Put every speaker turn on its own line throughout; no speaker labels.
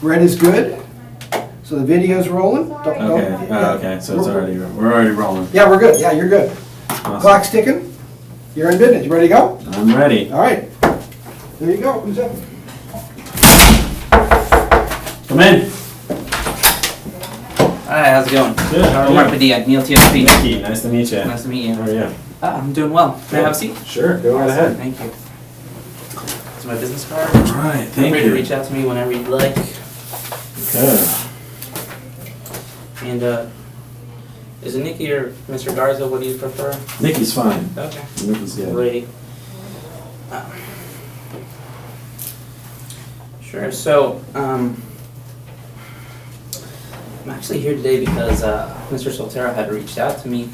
Red is good. So the video's rolling.
Okay, so we're already rolling.
Yeah, we're good. Yeah, you're good.
Awesome.
Clock's ticking. You're in business. You ready to go?
I'm ready.
All right. There you go. Who's up?
Come in.
Hi, how's it going?
Good. How are
Omar
you?
Padilla, Neil TSP.
Nicky, nice to meet you.
Nice to meet you.
How are you?
I'm doing well. May I have a seat?
Sure. Go right ahead.
Thank you. It's my business card.
All right.
Feel
Thank
free
you.
to reach out to me whenever you'd like.
Good.
And is it Nicky or Mr. Garza? What do you prefer?
Nicky's fine.
Okay.
Nicky's good.
Alrighty. Sure. So I'm actually here today because Mr. Soltero had reached out to me.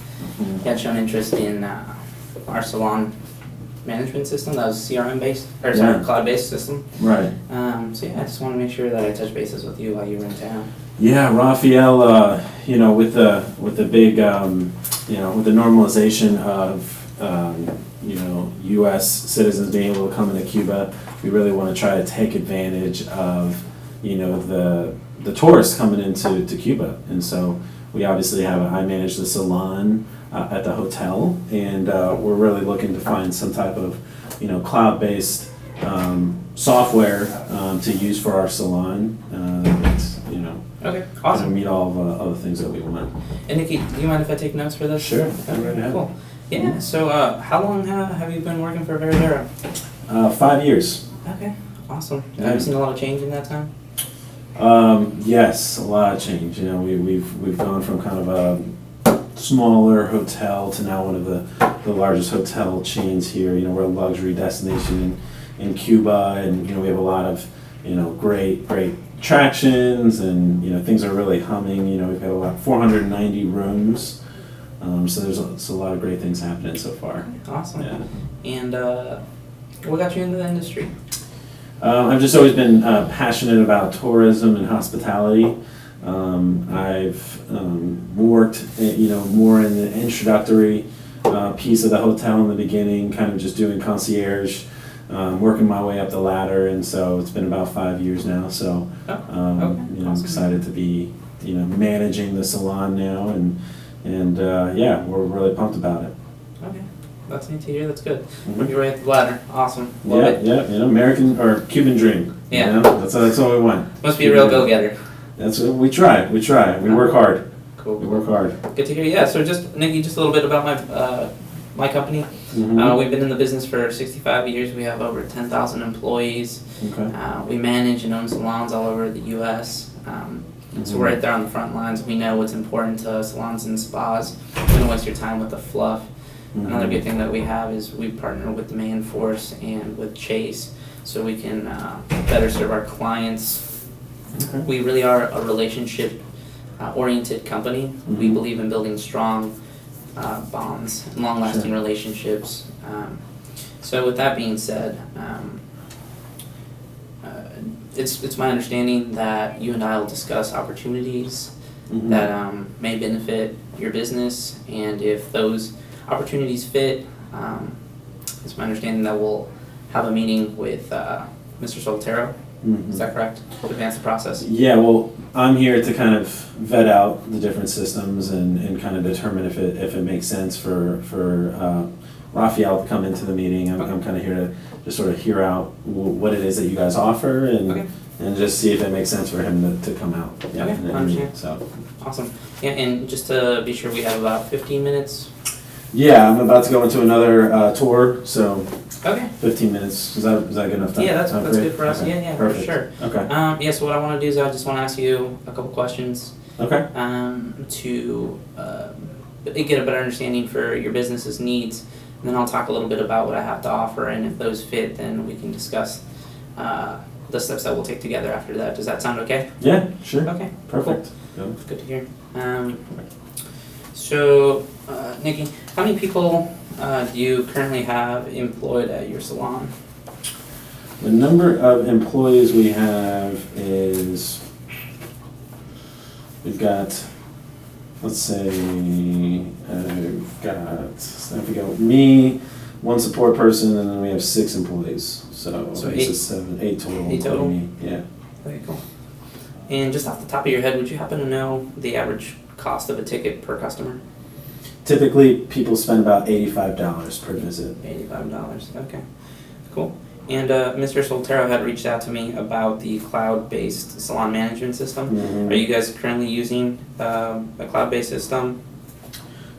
He had shown interest in our salon management system that was CRM based, or sorry, cloud based system.
Right.
So yeah, I just want to make sure that I touch bases with you while you were in town.
Yeah, Raphael. With the big, with the normalization of U.S. citizens being able to come into Cuba, we really want to try to take advantage of the tourists coming into Cuba, and so we obviously I manage the salon at the hotel, and we're really looking to find some type of cloud-based software to use for our salon. That's
Okay,
to
awesome.
meet all of the things that we want.
And Nicky, do you mind if I take notes for this?
Sure.
Okay, cool. Yeah. So how long have you been working for Veradero?
5 years.
Okay, awesome.
Yeah.
Have you seen a lot of change in that time?
Yes, a lot of change. We've gone from kind of a smaller hotel to now one of the largest hotel chains here. We're a luxury destination in Cuba, and we have a lot of great attractions, and things are really humming. We've got about 490 rooms, so there's a lot of great things happening so far.
Awesome.
Yeah.
And what got you into the industry?
I've just always been passionate about tourism and hospitality. I've worked, more in the introductory piece of the hotel in the beginning, kind of just doing concierge, working my way up the ladder, and so it's been about 5 years now. So,
Awesome.
I'm excited to be, managing the salon now, and yeah, we're really pumped about it.
Okay, that's neat to hear. That's good.
Mhm.
You're right at the ladder. Awesome. Love it.
Yeah, American or Cuban dream.
Yeah.
That's what we want.
Must be a real go-getter.
That's what we try. We work hard.
Cool.
We work hard.
Good to hear. Yeah. So just Nicky, just a little bit about my company.
Mhm.
We've been in the business for 65 years. We have over 10,000 employees.
Okay.
We manage and own salons all over the U.S. So we're right there on the front lines. We know what's important to salons and spas. We don't waste your time with the fluff.
Mhm.
Another good thing that we have is we partner with Demand Force and with Chase, so we can better serve our clients.
Okay.
We really are a relationship oriented company. We
Mhm.
believe in building strong bonds and long-lasting
Sure.
relationships. So with that being said, it's my understanding that you and I will discuss opportunities
Mhm.
that may benefit your business, and if those opportunities fit, it's my understanding that we'll have a meeting with Mr. Soltero.
Mhm.
Is that correct? To advance the process.
Yeah, well, I'm here to kind of vet out the different systems and kind of determine if it makes sense for Raphael to come into the meeting. I'm kind of here to just sort of hear out what it is that you guys offer,
Okay.
and just see if it makes sense for him to come out. Yeah,
Okay,
and
I understand.
So,
Awesome. Yeah, and just to be sure, we have about 15 minutes.
yeah, I'm about to go into another tour, so
Okay.
15 minutes. Is that good enough time?
Yeah, that's
time
that's
for you?
good for us.
Okay,
Yeah, for
perfect.
sure.
Okay.
Yeah, so what I want to do is I just want to ask you a couple questions
Okay.
to get a better understanding for your business's needs, and then I'll talk a little bit about what I have to offer, and if those fit, then we can discuss the steps that we'll take together after that. Does that sound okay?
Yeah, sure.
Okay.
Perfect. Go.
Good to hear. So, Nicky, how many people do you currently have employed at your salon?
The number of employees we have is, we've got, let's say, me, one support person, and then we have 6 employees. So
So
it's
8?
7, 8 total.
8 total?
including me. Yeah.
Okay, cool. And just off the top of your head, would you happen to know the average cost of a ticket per customer?
Typically, people spend about $85 per visit.
$85. Okay, cool. And Mr. Soltero had reached out to me about the cloud-based salon management system.
Mhm.
Are you guys currently using a cloud-based system?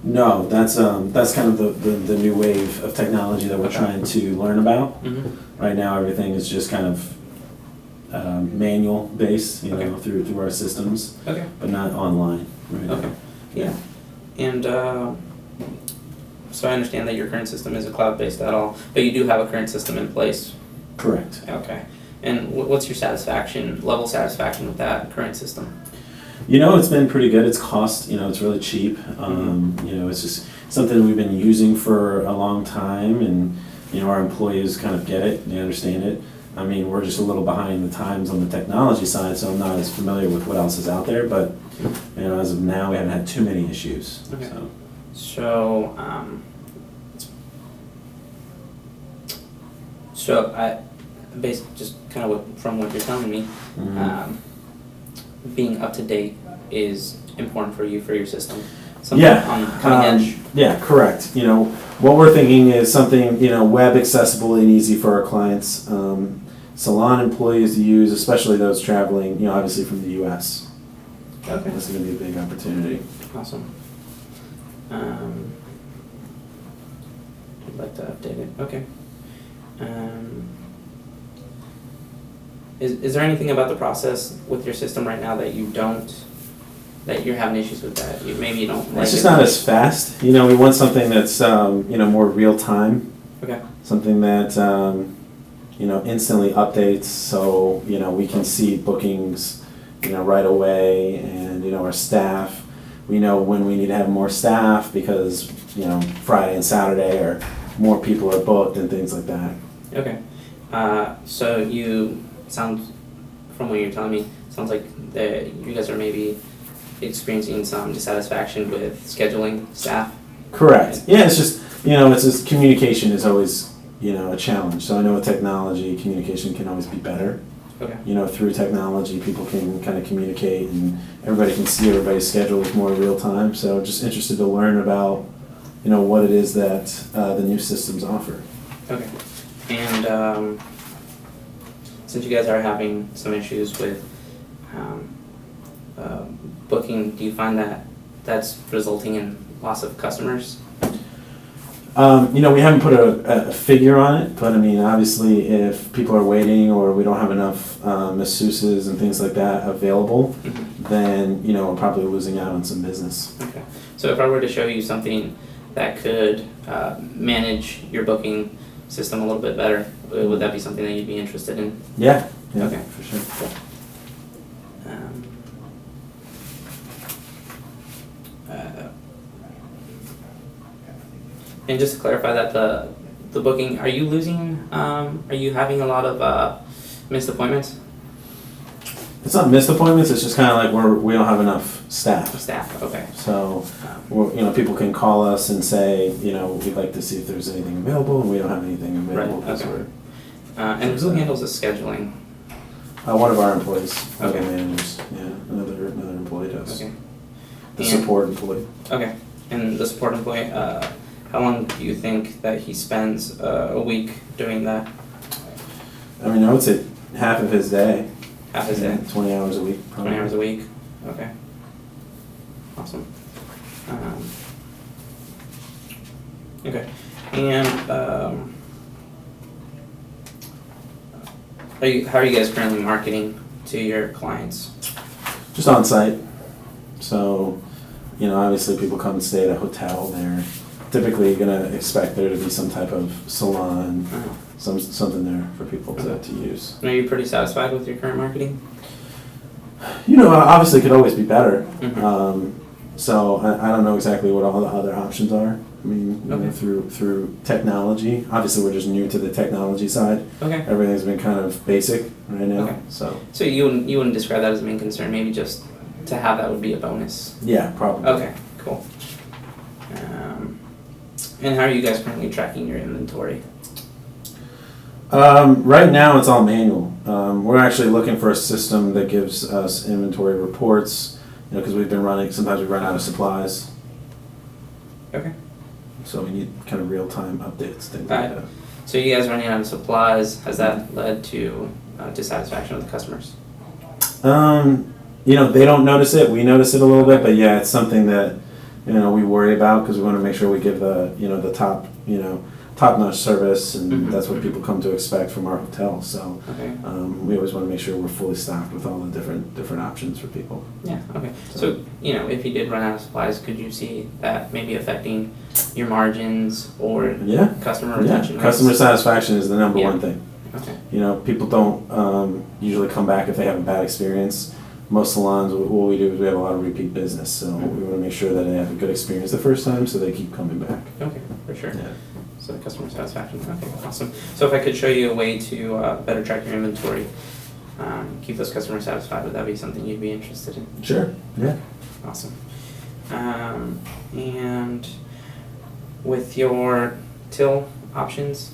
No, that's kind of the new wave of technology that we're
Okay.
trying to learn about.
Mm-hmm.
Right now, everything is just kind of manual based,
Okay.
through our systems,
Okay.
but not online. Right
Okay. Yeah. And so I understand that your current system isn't cloud-based at all, but you do have a current system in place.
Correct.
Okay. And what's your level of satisfaction with that current system?
It's been pretty good. It's it's really cheap. It's just something we've been using for a long time, and our employees kind of get it, they understand it. I mean, we're just a little behind the times on the technology side, so I'm not as familiar with what else is out there, but as of now, we haven't had too many issues.
Okay.
So.
So I, based just kind of from what you're telling me,
Mhm.
being up to date is important for you for your system.
Yeah.
On cutting edge.
Yeah, correct. What we're thinking is something, web accessible and easy for our clients, salon employees to use, especially those traveling, obviously from the U.S.
Okay.
This is going to be a big opportunity.
Awesome. I'd like to update it. Okay. Is there anything about the process with your system right now that you're having issues with that? Maybe you don't like
It's just
it?
not as fast. We want something that's, more real time.
Okay.
Something that, instantly updates so, we can see bookings, right away, and, our staff. We know when we need to have more staff because, Friday and Saturday or more people are booked and things like that.
Okay. So you sound, from what you're telling me, sounds like that you guys are maybe experiencing some dissatisfaction with scheduling staff.
Correct. Yeah, it's just communication is always, a challenge. So I know with technology, communication can always be better.
Okay.
Through technology, people can kind of communicate and everybody can see everybody's schedule with more real time. So just interested to learn about, what it is that the new systems offer.
Okay. And since you guys are having some issues with booking, do you find that that's resulting in loss of customers?
We haven't put a figure on it, but I mean, obviously, if people are waiting or we don't have enough masseuses and things like that available, then we're probably losing out on some business.
Okay. So if I were to show you something that could manage your booking system a little bit better, would that be something that you'd be interested in?
Yeah.
Okay.
For sure.
And just to clarify that the booking, are you having a lot of missed appointments?
It's not missed appointments. It's just kind of like we don't have enough staff.
Staff, okay.
So, people can call us and say, we'd like to see if there's anything available, and we don't have anything available.
Right, okay. And who handles the scheduling?
One of our employees,
Okay.
managers. Yeah, another employee does.
Okay.
The
And-
support employee.
Okay. And the support employee, how long do you think that he spends a week doing that?
I mean, I would say half of his day.
Half his day?
20 hours a week. Probably.
20 hours a week? Okay. Awesome. Okay. And how are you guys currently marketing to your clients?
Just on site. So, obviously people come and stay at a hotel. They're typically going to expect there to be some type of salon, something there for people to use.
And are you pretty satisfied with your current marketing?
Obviously it could always be better.
Mhm.
So I don't know exactly what all the other options are. I mean,
Okay.
through technology. Obviously we're just new to the technology side.
Okay.
Everything's been kind of basic right now.
Okay.
So
you wouldn't describe that as a main concern, maybe just to have that would be a bonus.
yeah, probably.
Okay, cool. And how are you guys currently tracking your inventory?
Right now, it's all manual. We're actually looking for a system that gives us inventory reports, because we've been running, sometimes we run out of supplies,
Okay.
so we need kind of real-time updates, things
Alright.
like that.
So you guys running out of supplies, has that led to dissatisfaction with the customers?
They don't notice it, we notice it a little bit, but yeah, it's something that, we worry about, because we want to make sure we give the top-notch service, and
Mhm.
that's what people come to expect from our hotel, so.
Okay.
We always want to make sure we're fully stocked with all the different options for people.
Yeah, okay. So, if you did run out of supplies, could you see that maybe affecting your margins or
Yeah,
customer
yeah.
retention rates?
Customer satisfaction is the number
Yeah.
one thing.
Okay.
People don't usually come back if they have a bad experience. Most salons, what we do is we have a lot of repeat business, so we want to make sure that they have a good experience the first time, so they keep coming back.
Okay, for sure.
Yeah.
So customer satisfaction, okay, awesome. So if I could show you a way to better track your inventory, keep those customers satisfied, would that be something you'd be interested in?
Sure. Yeah.
Awesome. And with your till options,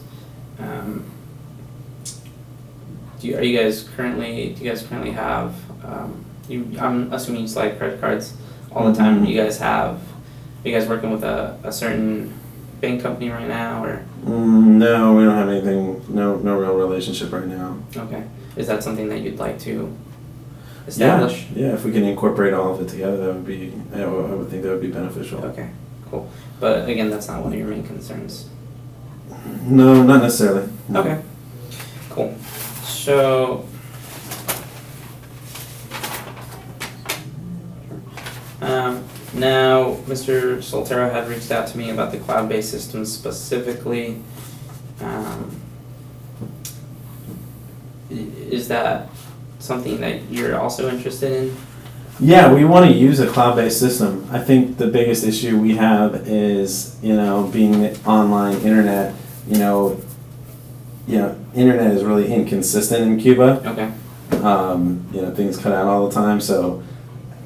do you guys currently have, I'm assuming you slide credit cards all the time.
Mhm.
Are you guys working with a certain bank company right now, or?
No, we don't have anything, no real relationship right now.
Okay, is that something that you'd like to establish?
Yeah, if we can incorporate all of it together, that would be, I would think that would be beneficial.
Okay, cool. But again, that's not one of your main concerns.
No, not necessarily. No.
Okay, cool. So, now, Mr. Soltero had reached out to me about the cloud-based system specifically. Is that something that you're also interested in?
Yeah, we want to use a cloud-based system. I think the biggest issue we have is, being online internet, internet is really inconsistent in Cuba.
Okay.
Things cut out all the time, so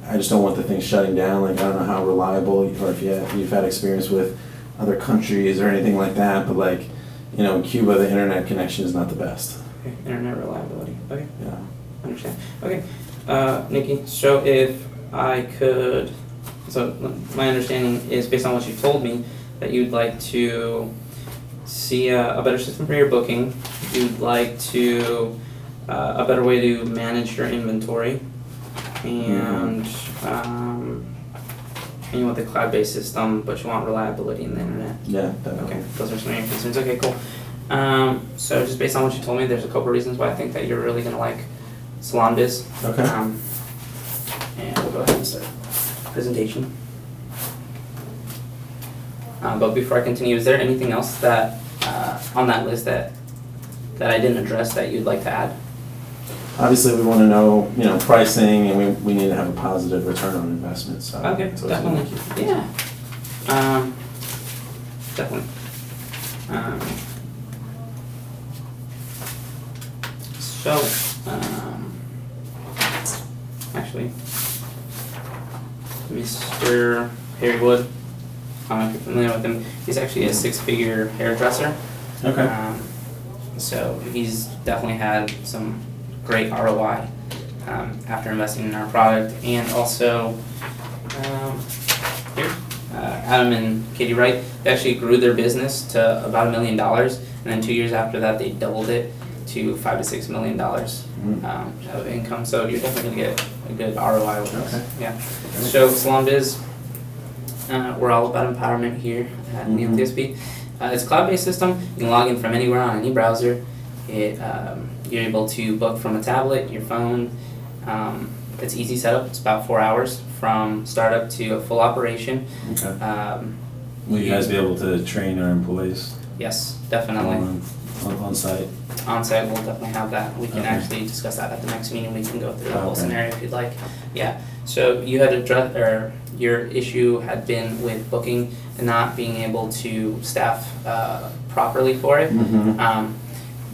I just don't want the thing shutting down. Like, I don't know how reliable, or if you've had experience with other countries or anything like that, but in Cuba, the internet connection is not the best.
Okay, internet reliability, okay.
Yeah.
Understand. Okay, Nikki, so if I could, so my understanding is, based on what you told me, that you'd like to see a better system for your booking, you'd like to, a better way to manage your inventory, and you want the cloud-based system, but you want reliability in the internet.
Yeah, definitely.
Okay, those are some of your concerns. Okay, cool. So just based on what you told me, there's a couple reasons why I think that you're really gonna like Salon Biz.
Okay.
And we'll go ahead and start presentation. But before I continue, is there anything else that on that list that I didn't address that you'd like to add?
Obviously, we want to know, pricing, and we need to have a positive return on investment, so.
Okay,
that's always gonna
definitely.
keep-
Yeah. Definitely. So, actually, Mr. Harry Wood, I don't know if you're familiar with him, he's actually a six-figure hairdresser.
Okay.
So he's definitely had some great ROI after investing in our product, and also here, Adam and Katie Wright, they actually grew their business to about $1 million, and then 2 years after that, they doubled it to $5 to $6 million of income. So you're definitely gonna get a good ROI with us.
Okay.
Yeah. So Salon Biz, we're all about empowerment here at Neil TSP. It's a cloud-based system. You can log in from anywhere on any browser. You're able to book from a tablet, your phone. It's easy setup. It's about 4 hours from startup to a full operation.
Okay. Will you guys be able to train our employees
Yes, definitely.
on site?
On site, we'll definitely have that. We can
Okay.
actually discuss that at the next meeting. We can go through the whole
Okay.
scenario if you'd like. Yeah. So you had addressed, or your issue had been with booking and not being able to staff properly for it.
Mm-hmm.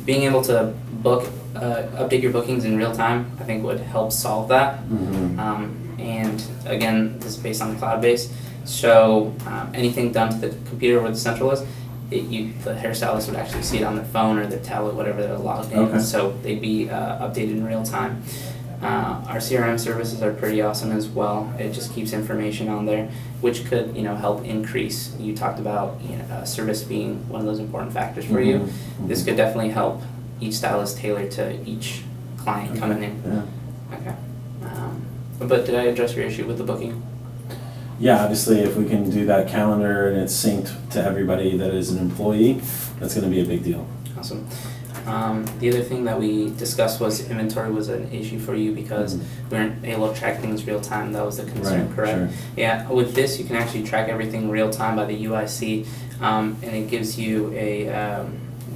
Being able to book, update your bookings in real time, I think would help solve that.
Mm-hmm.
And again, this is based on the cloud base. So anything done to the computer where the central is, the hairstylist would actually see it on their phone or their tablet, whatever they're logged in.
Okay.
So they'd be updated in real time. Our CRM services are pretty awesome as well. It just keeps information on there, which could, help increase. You talked about service being one of those important factors for you.
Mhm.
This could definitely help each stylist tailor to each client coming in.
Yeah.
Okay. But did I address your issue with the booking?
Yeah, obviously, if we can do that calendar and it's synced to everybody that is an employee, that's going to be a big deal.
Awesome. The other thing that we discussed was inventory was an issue for you because we weren't able to track things real time. That was the concern,
Right,
correct?
sure.
Yeah, with this you can actually track everything real time by the UIC, and it gives you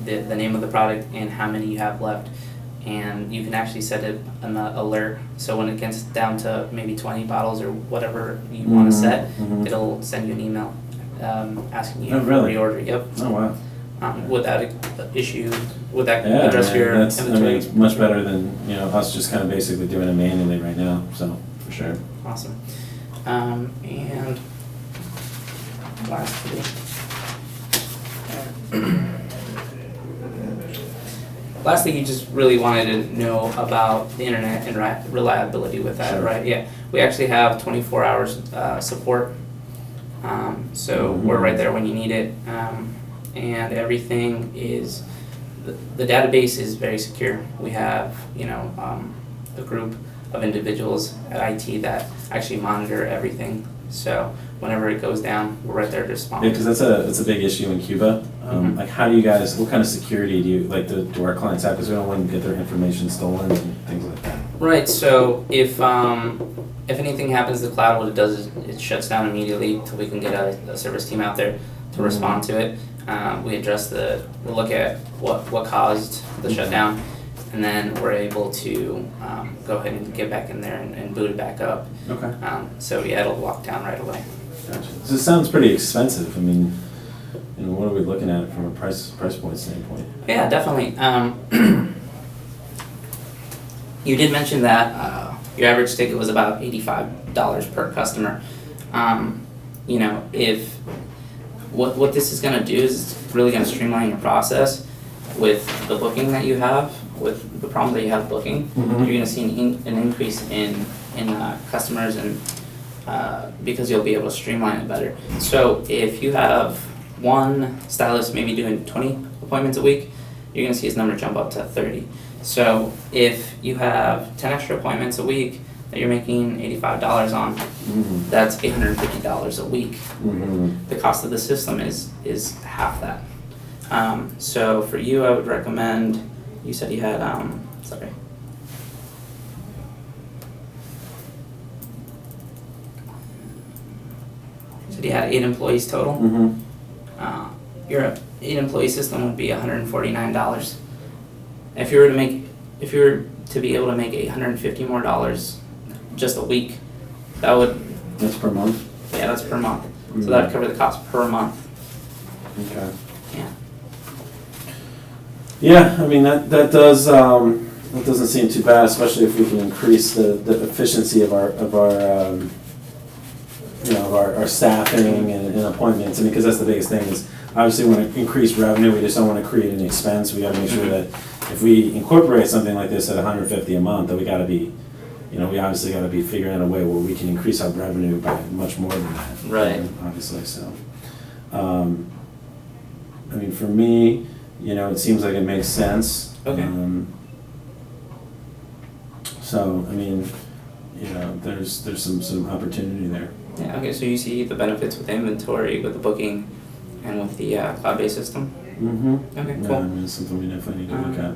the name of the product and how many you have left. And you can actually set it an alert, so when it gets down to maybe 20 bottles or whatever you want to set, it'll send you an email asking you
Oh, really?
to reorder. Yep.
Oh, wow.
Would that would that
Yeah,
address
man,
your inventory?
it's much better than, us just kind of basically doing it manually right now, so, for sure.
Awesome. And lastly, you just really wanted to know about the internet and reliability with that,
Sure.
right? Yeah, we actually have 24 hours support, so we're right there when you need it, and everything is, the database is very secure. We have, a group of individuals at IT that actually monitor everything, so whenever it goes down, we're right there to respond.
Yeah, because that's a big issue in Cuba. Like, how do you guys, what kind of security do our clients have? Because we don't want to get their information stolen and things like that.
Right, so if anything happens to the cloud, what it does is it shuts down immediately until we can get a service team out there to respond to it. We look at what caused the shutdown, and then we're able to go ahead and get back in there and boot it back up.
Okay.
So yeah, it'll lock down right away.
Gotcha. So it sounds pretty expensive. I mean, what are we looking at from a price point standpoint?
Yeah, definitely. You did mention that your average ticket was about $85 per customer. If what this is going to do is it's really going to streamline your process with the booking that you have, with the problem that you have booking. You're going to see an increase in customers, and because you'll be able to streamline it better. So if you have one stylist maybe doing 20 appointments a week, you're going to see his number jump up to 30. So if you have 10 extra appointments a week that you're making $85 on, that's $850 a week. The cost of the system is half that. So for you, I would recommend, you said you had, sorry. You said you had 8 employees total? Your 8-employee system would be $149. If you were to be able to make $850 more just a week,
That's per month?
Yeah, that's per month. So that would cover the cost per month.
Okay.
Yeah.
Yeah, I mean, that doesn't seem too bad, especially if we can increase the efficiency of our staffing and appointments. I mean, because that's the biggest thing is, obviously, we want to increase revenue. We just don't want to create an expense. We got to make sure that if we incorporate something like this at $150 a month, that we got to be, we obviously got to be figuring out a way where we can increase our revenue by much more than that.
Right.
Obviously, so. I mean, for me, it seems like it makes sense.
Okay.
So, I mean, there's some opportunity there.
Yeah, okay, so you see the benefits with the inventory, with the booking, and with the cloud-based system? Okay,
Yeah,
cool.
I mean, it's something we definitely need to look at.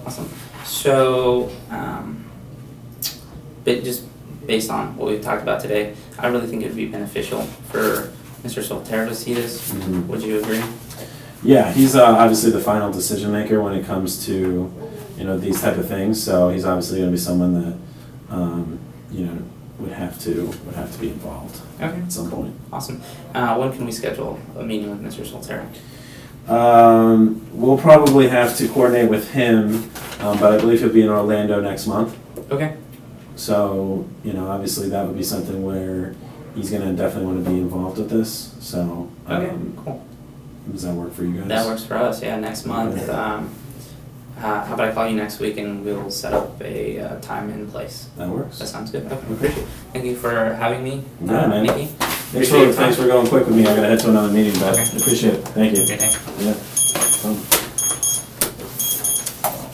Awesome. So, but just based on what we've talked about today, I really think it would be beneficial for Mr. Soltero to see this. Would you agree?
Yeah, he's obviously the final decision maker when it comes to, these type of things. So he's obviously going to be someone that, would have to be involved at some point.
Awesome. When can we schedule a meeting with Mr. Soltero?
We'll probably have to coordinate with him, but I believe he'll be in Orlando next month.
Okay.
So, obviously that would be something where he's going to definitely want to be involved with this. So,
Okay, cool.
Does that work for you guys?
That works for us, yeah, next month.
Okay.
How about I call you next week and we'll set up a time and place?
That works.
That sounds good. Okay, appreciate it. Thank you for having me,
Yeah, man.
Nikki.
Thanks for going quick with me. I gotta head to another meeting, but
Okay.
appreciate it. Thank you.
Okay, thanks.
Yeah.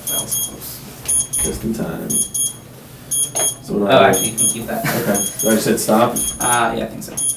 That was close. Just in time. So what do I
Oh,
do?
actually, you can keep that.
Okay. So I said stop.
Yeah, I think so.